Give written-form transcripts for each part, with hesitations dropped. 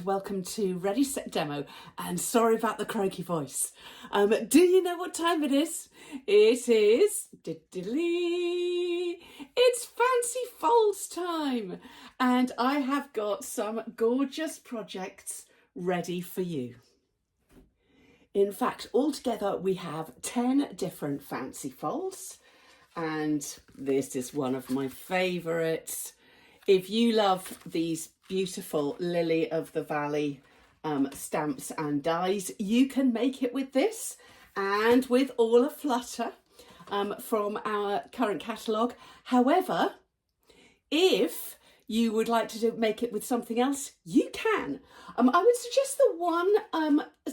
welcome to Ready Set Demo, and sorry about the croaky voice. Do you know what time it is? It is it's Fancy Folds time, and I have got some gorgeous projects ready for you. In fact, altogether we have 10 different fancy folds, and this is one of my favourites. If you love these beautiful Lily of the Valley stamps and dies, you can make it with this and with All Aflutter from our current catalogue. However, if you would like to make it with something else, you can. I would suggest the one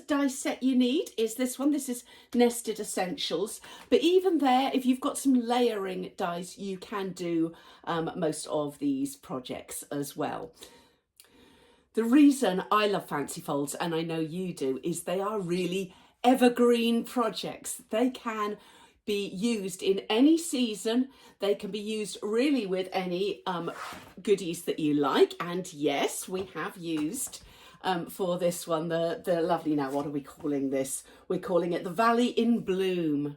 die set you need is this one. This is Nested Essentials. But even there, if you've got some layering dies, you can do most of these projects as well. The reason I love Fancy Folds, and I know you do, is they are really evergreen projects. They can be used in any season. They can be used really with any goodies that you like. And yes, we have used for this one the lovely, now what are we calling this? We're calling it the Valley in Bloom.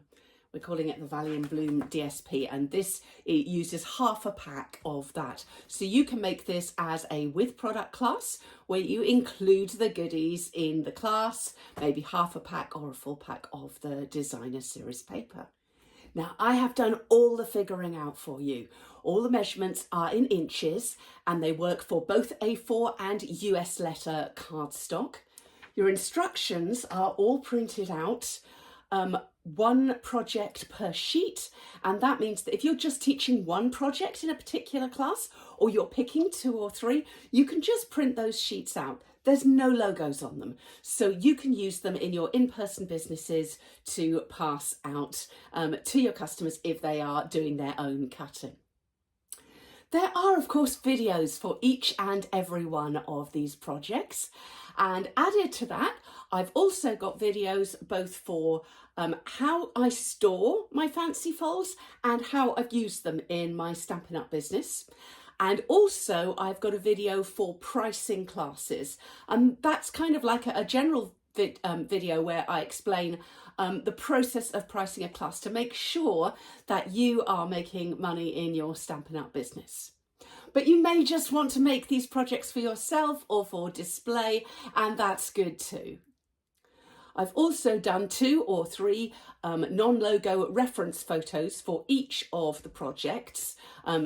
We're calling it the Valley in Bloom DSP, and this, it uses half a pack of that. So you can make this as a with product class where you include the goodies in the class, maybe half a pack or a full pack of the designer series paper. Now, I have done all the figuring out for you. All the measurements are in inches and they work for both A4 and US letter cardstock. Your instructions are all printed out, one project per sheet, and that means that if you're just teaching one project in a particular class or you're picking 2 or 3, you can just print those sheets out. There's no logos on them, so you can use them in your in-person businesses to pass out to your customers if they are doing their own cutting. There are, of course, videos for each and every one of these projects, and added to that, I've also got videos both for how I store my fancy folds and how I've used them in my Stampin' Up business. And also I've got a video for pricing classes. That's kind of like a general video where I explain the process of pricing a class to make sure that you are making money in your Stampin' Up business. But you may just want to make these projects for yourself or for display, and that's good too. I've also done 2 or 3 non-logo reference photos for each of the projects,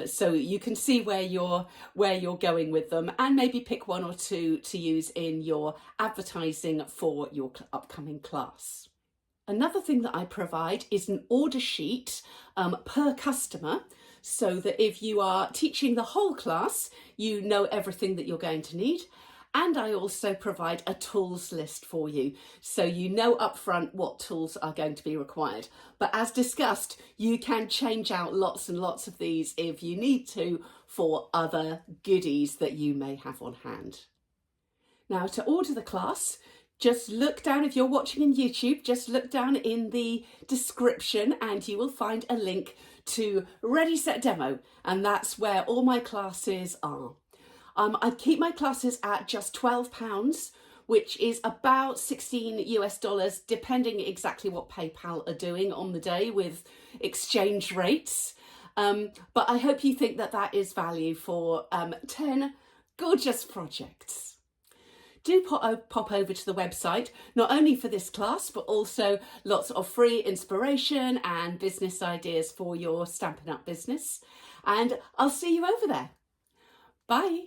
so you can see where you're going with them, and maybe pick 1 or 2 to use in your advertising for your upcoming class. Another thing that I provide is an order sheet per customer, so that if you are teaching the whole class, you know everything that you're going to need. And I also provide a tools list for you, so you know upfront what tools are going to be required. But as discussed, you can change out lots and lots of these if you need to for other goodies that you may have on hand. Now, to order the class, just look down, if you're watching on YouTube, just look down in the description and you will find a link to Ready Set Demo, and that's where all my classes are. I keep my classes at just £12, which is about $16 US, depending exactly what PayPal are doing on the day with exchange rates. But I hope you think that that is value for 10 gorgeous projects. Do pop over to the website, not only for this class, but also lots of free inspiration and business ideas for your Stampin' Up business. And I'll see you over there. Bye.